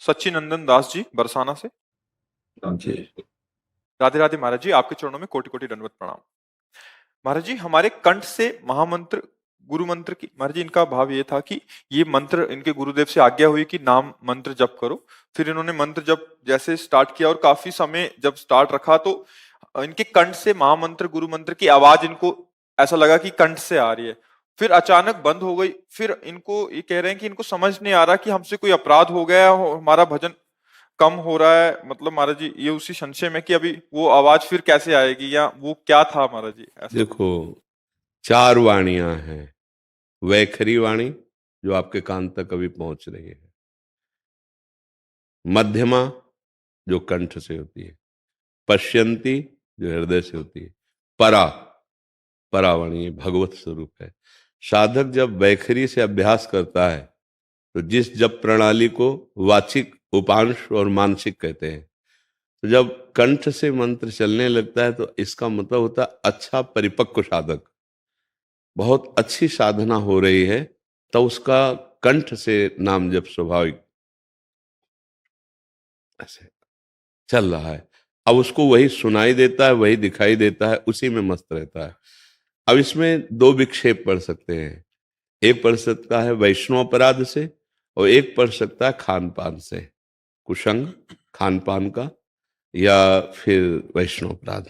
सच्चिनंदन दास जी बरसाना से। जी। राधे राधे महाराज जी, आपके चरणों में कोटि कोटि दंडवत प्रणाम। महाराज जी, हमारे कंठ से महामंत्र गुरु मंत्र की, महाराज जी इनका भाव ये था कि ये मंत्र इनके गुरुदेव से आज्ञा हुई कि नाम मंत्र जप करो। फिर इन्होंने मंत्र जप जैसे स्टार्ट किया और काफी समय जब स्टार्ट रखा तो इनके कंठ से महामंत्र गुरु मंत्र की आवाज इनको ऐसा लगा कि कंठ से आ रही है। फिर अचानक बंद हो गई। फिर इनको ये कह रहे हैं कि इनको समझ नहीं आ रहा कि हमसे कोई अपराध हो गया हो, हमारा भजन कम हो रहा है। मतलब महाराज जी ये उसी संशय में कि अभी वो आवाज फिर कैसे आएगी या वो क्या था महाराज जी ऐसा। देखो, चार वाणियां हैं। वैखरी वाणी जो आपके कान तक अभी पहुंच रही है, मध्यमा जो कंठ से होती है, पश्यंती जो हृदय से होती है, परा, परावाणी भगवत स्वरूप है। साधक जब वैखरी से अभ्यास करता है तो जिस जप प्रणाली को वाचिक, उपांश और मानसिक कहते हैं, तो जब कंठ से मंत्र चलने लगता है तो इसका मतलब होता है अच्छा परिपक्व साधक, बहुत अच्छी साधना हो रही है, तो उसका कंठ से नाम जब स्वाभाविक ऐसे चल रहा है। अब उसको वही सुनाई देता है, वही दिखाई देता है, उसी में मस्त रहता है। अब इसमें दो विक्षेप पढ़ सकते हैं। एक पढ़ सकता है वैष्णव अपराध से, और एक पढ़ सकता है खान पान से, कुसंग खान पान का, या फिर वैष्णव अपराध,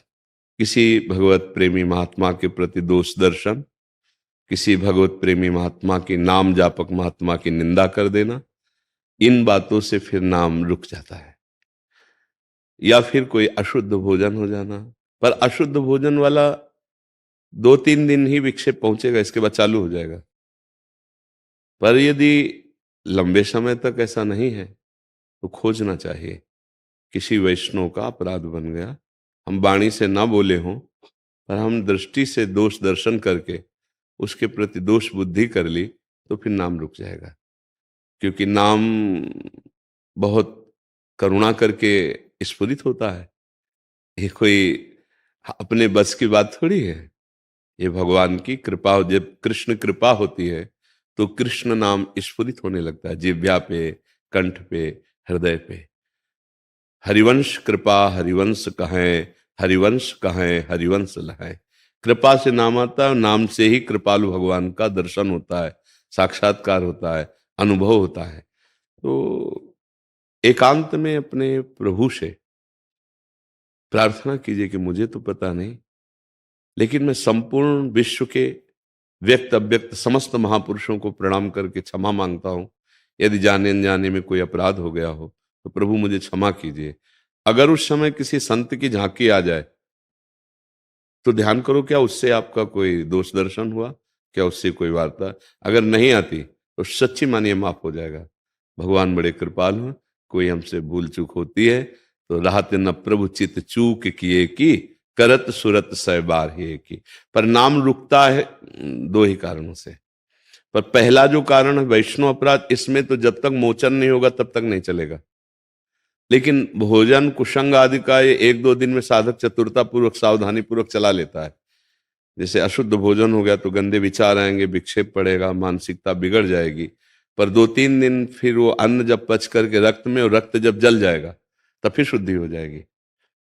किसी भगवत प्रेमी महात्मा के प्रति दोष दर्शन, किसी भगवत प्रेमी महात्मा की, नाम जापक महात्मा की निंदा कर देना, इन बातों से फिर नाम रुक जाता है। या फिर कोई अशुद्ध भोजन हो जाना, पर अशुद्ध भोजन वाला 2-3 दिन ही विक्षेप पहुंचेगा, इसके बाद चालू हो जाएगा। पर यदि लंबे समय तक ऐसा नहीं है तो खोजना चाहिए। किसी वैष्णव का अपराध बन गया, हम वाणी से ना बोले हों, पर हम दृष्टि से दोष दर्शन करके उसके प्रति दोष बुद्धि कर ली, तो फिर नाम रुक जाएगा। क्योंकि नाम बहुत करुणा करके स्फुरित होता है। ये कोई अपने बस की बात थोड़ी है, ये भगवान की कृपा। जब कृष्ण कृपा होती है तो कृष्ण नाम स्फुरित होने लगता है, जिह्वा पे, कंठ पे, हृदय पे। हरिवंश कृपा हरिवंश कहें, हरिवंश कहें हरिवंश लहें। कृपा से नाम आता है, नाम से ही कृपालु भगवान का दर्शन होता है, साक्षात्कार होता है, अनुभव होता है। तो एकांत में अपने प्रभु से प्रार्थना कीजिए कि मुझे तो पता नहीं, लेकिन मैं संपूर्ण विश्व के व्यक्त अव्यक्त समस्त महापुरुषों को प्रणाम करके क्षमा मांगता हूं। यदि जाने अनजाने में कोई अपराध हो गया हो तो प्रभु मुझे क्षमा कीजिए। अगर उस समय किसी संत की झांकी आ जाए तो ध्यान करो, क्या उससे आपका कोई दोष दर्शन हुआ, क्या उससे कोई वार्ता? अगर नहीं आती तो सच्ची मानिए माफ हो जाएगा। भगवान बड़े कृपालु हैं। कोई हमसे भूल चूक होती है तो राहत न प्रभु चित चूक किए की, करत सुरत सै बार ही की। पर नाम रुकता है दो ही कारणों से। पर पहला जो कारण है वैष्णव अपराध, इसमें तो जब तक मोचन नहीं होगा तब तक नहीं चलेगा। लेकिन भोजन कुसंग आदि का ये 1-2 दिन में साधक चतुरता पूर्वक सावधानी पूर्वक चला लेता है। जैसे अशुद्ध भोजन हो गया तो गंदे विचार आएंगे, विक्षेप पड़ेगा, मानसिकता बिगड़ जाएगी। पर 2-3 दिन फिर वो अन्न जब पच करके रक्त में, और रक्त जब जल जाएगा तब फिर शुद्धि हो जाएगी,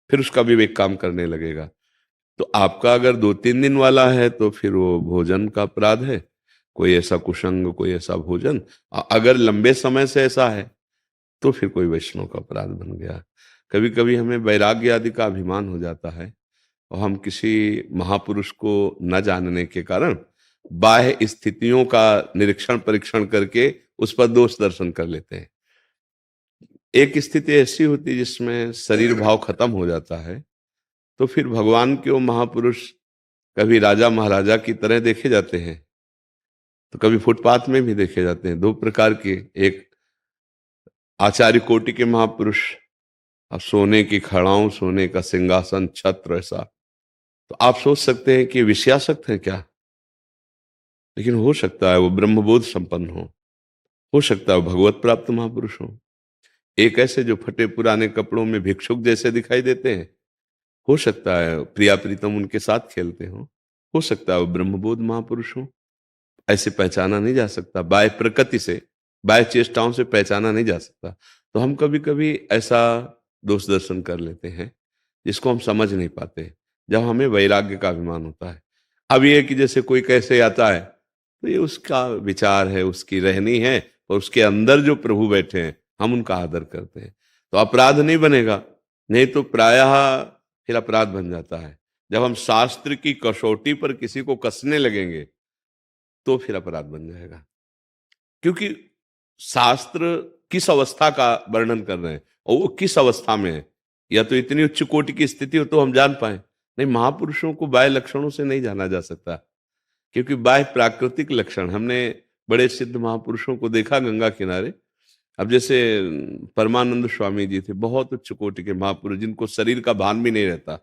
फिर उसका विवेक काम करने लगेगा। तो आपका अगर 2-3 दिन वाला है तो फिर वो भोजन का अपराध है, कोई ऐसा कुसंग, कोई ऐसा भोजन। अगर लंबे समय से ऐसा है तो फिर कोई वैष्णव का अपराध बन गया। कभी कभी हमें वैराग्य आदि का अभिमान हो जाता है, और हम किसी महापुरुष को न जानने के कारण बाह्य स्थितियों का निरीक्षण परीक्षण करके उस पर दोष दर्शन कर लेते हैं। एक स्थिति ऐसी होती है जिसमें शरीर भाव खत्म हो जाता है, तो फिर भगवान के वो महापुरुष कभी राजा महाराजा की तरह देखे जाते हैं, तो कभी फुटपाथ में भी देखे जाते हैं। दो प्रकार के, एक आचार्य कोटि के महापुरुष, अब सोने की खड़ाऊं, सोने का सिंहासन, छत्र, ऐसा तो आप सोच सकते हैं कि विषयासक्त है क्या। लेकिन हो सकता है वो ब्रह्मबोध संपन्न हो सकता है वो भगवत प्राप्त महापुरुष हो। एक ऐसे जो फटे पुराने कपड़ों में भिक्षुक जैसे दिखाई देते हैं, हो सकता है प्रिया प्रीतम उनके साथ खेलते हो सकता है वो ब्रह्मबोध महापुरुष हो। ऐसे पहचाना नहीं जा सकता, बाह्य प्रकृति से, बाह्य चेष्टाओं से पहचाना नहीं जा सकता। तो हम कभी कभी ऐसा दोष दर्शन कर लेते हैं जिसको हम समझ नहीं पाते, जब हमें वैराग्य का अभिमान होता है। अब ये है कि जैसे कोई कैसे आता है तो ये उसका विचार है, उसकी रहनी है, और उसके अंदर जो प्रभु बैठे हैं हम उनका आदर करते हैं, तो अपराध नहीं बनेगा। नहीं तो प्रायः फिर अपराध बन जाता है। जब हम शास्त्र की कसौटी पर किसी को कसने लगेंगे तो फिर अपराध बन जाएगा, क्योंकि शास्त्र किस अवस्था का वर्णन कर रहे हैं और वो किस अवस्था में है। या तो इतनी उच्च कोटि की स्थिति हो तो हम जान पाए, नहीं, महापुरुषों को बाह्य लक्षणों से नहीं जाना जा सकता, क्योंकि बाह्य प्राकृतिक लक्षण, हमने बड़े सिद्ध महापुरुषों को देखा गंगा किनारे। अब जैसे परमानंद स्वामी जी थे, बहुत उच्च कोटि के महापुरुष, जिनको शरीर का भान भी नहीं रहता,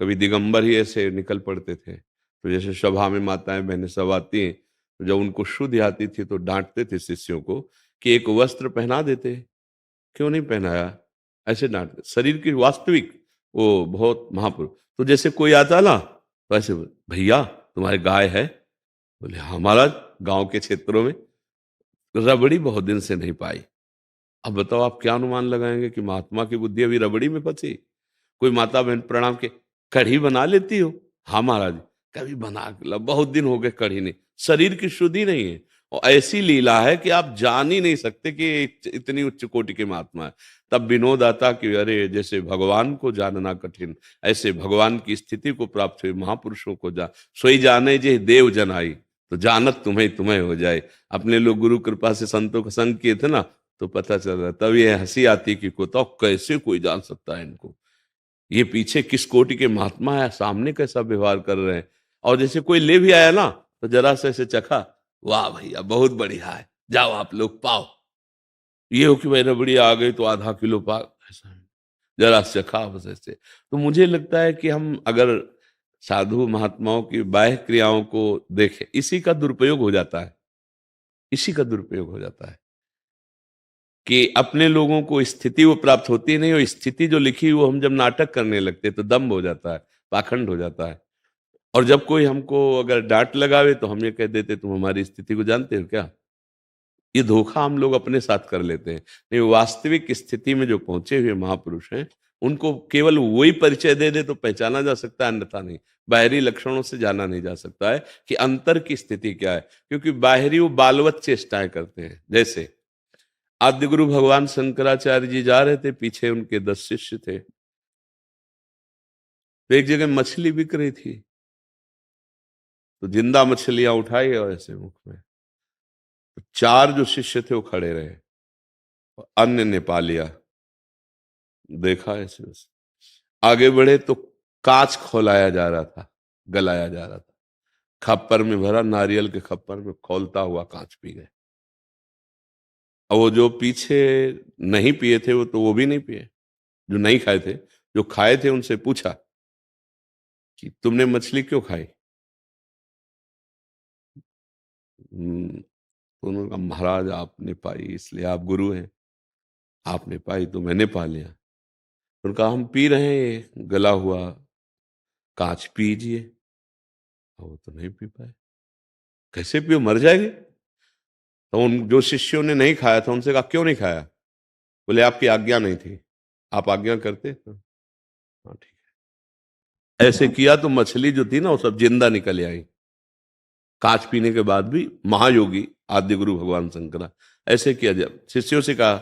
कभी दिगंबर ही ऐसे निकल पड़ते थे। तो जैसे सभा में माताएं बहनें सब आती हैं, तो जब उनको शुद्ध आती थी तो डांटते थे शिष्यों को कि एक वस्त्र पहना देते, क्यों नहीं पहनाया, ऐसे डांटते। शरीर की वास्तविक वो बहुत महापुरुष। तो जैसे कोई आता ना तो ऐसे, भैया तुम्हारे गाय है? बोले हाँ महाराज, गांव के क्षेत्रों में रबड़ी बहुत दिन से नहीं पाई। अब बताओ आप क्या अनुमान लगाएंगे कि महात्मा की बुद्धि अभी रबड़ी में फंसी? कोई माता बहन प्रणाम के, कढ़ी बना लेती हो? हाँ महाराज, कभी बना के ला, बहुत दिन हो गए कढ़ी नहीं। शरीर की शुद्धि नहीं है, और ऐसी लीला है कि आप जान ही नहीं सकते कि इतनी उच्च कोटि के महात्मा है। तब विनोद आता कि अरे जैसे भगवान को जानना कठिन, ऐसे भगवान की स्थिति को प्राप्त हुए महापुरुषों को सोई जाने जे देव जन आई, तो जानत तुम्हें तुम्हें हो जाए। अपने लोग गुरु कृपा से संतों का संग किए थे ना, तो पता चल रहा, तब ये हंसी आती कि को तो कैसे कोई जान सकता है इनको, ये पीछे किस कोटि के महात्मा है, सामने कैसा व्यवहार कर रहे हैं। और जैसे कोई ले भी आया ना तो जरा से ऐसे चखा, वाह भैया बहुत बढ़िया है, जाओ आप लोग पाओ। ये हो कि भाई रबड़ी आ गई तो आधा किलो पा, ऐसा जरा से चखा बस ऐसे। तो मुझे लगता है कि हम अगर साधु महात्माओं की बाह्य क्रियाओं को देखें, इसी का दुरुपयोग हो जाता है, इसी का दुरुपयोग हो जाता है कि अपने लोगों को स्थिति वो प्राप्त होती नहीं, और स्थिति जो लिखी वो हम जब नाटक करने लगते तो दम्भ हो जाता है, पाखंड हो जाता है। और जब कोई हमको अगर डांट लगावे तो हम ये कह देते तुम हमारी स्थिति को जानते हो क्या। ये धोखा हम लोग अपने साथ कर लेते हैं। नहीं, वास्तविक स्थिति में जो पहुंचे हुए महापुरुष हैं उनको केवल वही परिचय दे दे तो पहचाना जा सकता है, अन्यथा नहीं। बाहरी लक्षणों से जाना नहीं जा सकता है कि अंतर की स्थिति क्या है, क्योंकि बाहरी वो बालवत चेष्टाएं करते हैं। जैसे आद्य गुरु भगवान शंकराचार्य जी जा रहे थे, पीछे उनके 10 शिष्य थे, तो एक जगह मछली बिक रही थी, तो जिंदा मछलियां उठाई और ऐसे मुख में, तो 4 जो शिष्य थे वो खड़े रहे, और अन्य ने पा लिया, देखा ऐसे वैसे। आगे बढ़े तो कांच खोलाया जा रहा था, गलाया जा रहा था, खप्पर में भरा, नारियल के खप्पर में खोलता हुआ कांच पी गए। और वो जो पीछे नहीं पिए थे वो तो वो भी नहीं पिए, जो नहीं खाए थे। जो खाए थे उनसे पूछा कि तुमने मछली क्यों खाई? तो उन्होंने कहा महाराज आपने पाई इसलिए, आप गुरु हैं, आपने पाई तो मैंने पा लिया। उन्होंने कहा हम पी रहे हैं ये गला हुआ कांच, पीजिए। और वो तो नहीं पी पाए। कैसे पियो, मर जाएंगे। तो उन जो शिष्यों ने नहीं खाया था उनसे कहा क्यों नहीं खाया? बोले आपकी आज्ञा नहीं थी, आप आज्ञा करते तो हाँ ठीक है। ऐसे किया तो मछली जो थी ना वो सब जिंदा निकल आई, कांच पीने के बाद भी। महायोगी आद्य गुरु भगवान शंकरा ऐसे किया। जब शिष्यों से कहा,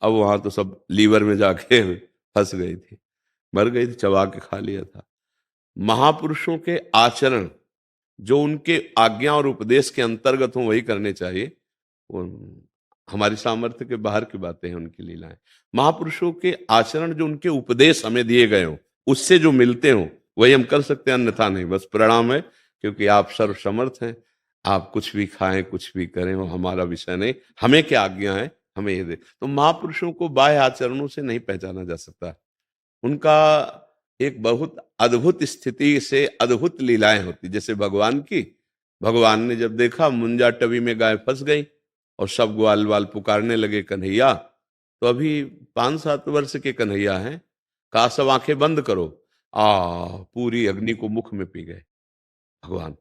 अब वहां तो सब लीवर में जाके फंस गई थी, मर गई थी, चबा के खा लिया था। महापुरुषों के आचरण जो उनके आज्ञा और उपदेश के अंतर्गत हो वही करने चाहिए। वो हमारी सामर्थ्य के बाहर की बातें हैं, उनकी लीलाएं। महापुरुषों के आचरण जो उनके उपदेश हमें दिए गए हो, उससे जो मिलते हो वही हम कर सकते हैं, अन्यथा नहीं। बस प्रणाम है, क्योंकि आप सर्वसमर्थ हैं, आप कुछ भी खाएं कुछ भी करें, वो हमारा विषय नहीं। हमें क्या आज्ञा है, हमें ये दे। तो महापुरुषों को बाह्य आचरणों से नहीं पहचाना जा सकता। उनका एक बहुत अद्भुत स्थिति से अद्भुत लीलाएं होती, जैसे भगवान की। भगवान ने जब देखा मुंजा टवी में गाय फंस गई और सब ग्वाल वाल पुकारने लगे कन्हैया, तो अभी 5-7 वर्ष के कन्हैया हैं, कहा सब आंखें बंद करो। पूरी अग्नि को मुख में पी गए भगवान।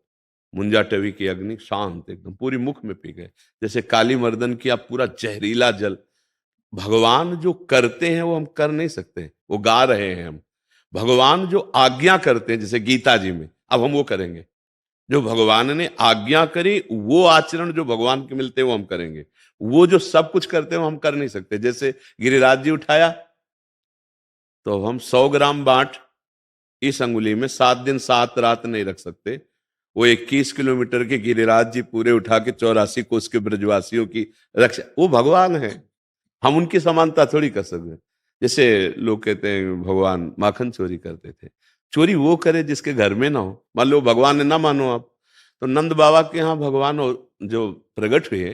मुंजा टवी की अग्नि शांत एकदम पूरी मुख में पी गए। जैसे काली मर्दन की आप पूरा जहरीला जल भगवान जो करते हैं वो हम कर नहीं सकते, वो गा रहे हैं हम। भगवान जो आज्ञा करते हैं, जैसे गीता जी में, अब हम वो करेंगे। जो भगवान ने आज्ञा करी वो आचरण जो भगवान के मिलते हैं वो हम करेंगे। वो जो सब कुछ करते हैं वो हम कर नहीं सकते। जैसे गिरिराज जी उठाया तो हम 100 ग्राम बाट इस अंगुली में 7 दिन 7 रात नहीं रख सकते। वो 21 किलोमीटर के गिरिराज जी पूरे उठा के 84 कोस के ब्रजवासियों की रक्षा, वो भगवान है। हम उनकी समानता थोड़ी कर सकते हैं। जैसे लोग कहते हैं भगवान माखन चोरी करते थे, चोरी वो करे जिसके घर में ना हो। मान लो भगवान ने ना मानो आप, तो नंद बाबा के यहाँ भगवान जो प्रकट हुए,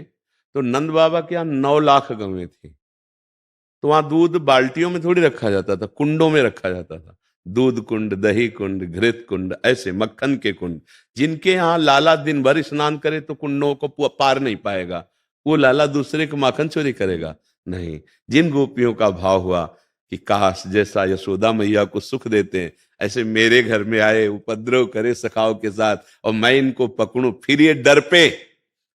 तो नंद बाबा के यहाँ 9 लाख गवें थी। तो वहां दूध बाल्टियों में थोड़ी रखा जाता था, कुंडों में रखा जाता था। दूध कुंड, दही कुंड, घृत कुंड, ऐसे मक्खन के कुंड। जिनके यहाँ लाला दिन भर स्नान करे तो कुंडों को पार नहीं पाएगा, वो लाला दूसरे को माखन चोरी करेगा? नहीं। जिन गोपियों का भाव हुआ कि काश जैसा यशोदा मैया को सुख देते हैं, ऐसे मेरे घर में आए, उपद्रव करे सखाओं के साथ, और मैं इनको पकड़ूं, फिर ये डर पे,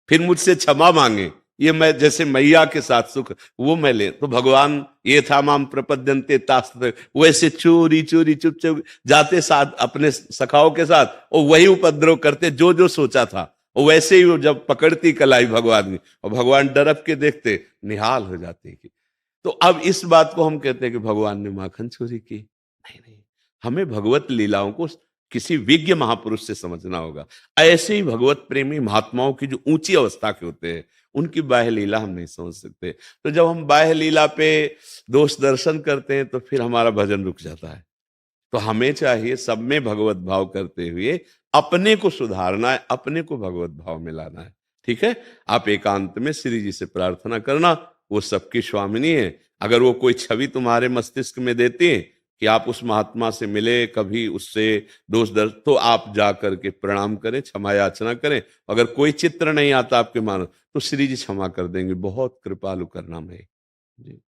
फिर मुझसे क्षमा मांगे, ये मैं जैसे मैया के साथ सुख वो मैं ले। तो भगवान ये था माम प्रपद्यन्ते तास्ते, वैसे चोरी चोरी चुप चुप जाते साथ अपने सखाओं के साथ, और वही उपद्रव करते जो जो सोचा था। और वैसे ही वो जब पकड़ती कलाई भगवान की, और भगवान डरप के देखते, निहाल हो जाते कि। तो अब इस बात को हम कहते हैं कि भगवान ने माखन चोरी की? नहीं नहीं, हमें भगवत लीलाओं को किसी विज्ञ महापुरुष से समझना होगा। ऐसे ही भगवत प्रेमी महात्माओं की जो ऊंची अवस्था के होते हैं, उनकी बाह्य लीला हम नहीं समझ सकते। तो जब हम बाह्य लीला पे दोष दर्शन करते हैं तो फिर हमारा भजन रुक जाता है। तो हमें चाहिए सब में भगवत भाव करते हुए अपने को सुधारना है, अपने को भगवत भाव में लाना है। ठीक है, आप एकांत में श्री जी से प्रार्थना करना, वो सबकी स्वामिनी है। अगर वो कोई छवि तुम्हारे मस्तिष्क में देती है कि आप उस महात्मा से मिले, कभी उससे दोष दर्श, तो आप जा करके प्रणाम करें, क्षमा याचना करें। अगर कोई चित्र नहीं आता आपके मानो, तो श्री जी क्षमा कर देंगे, बहुत कृपालु करना में। जी।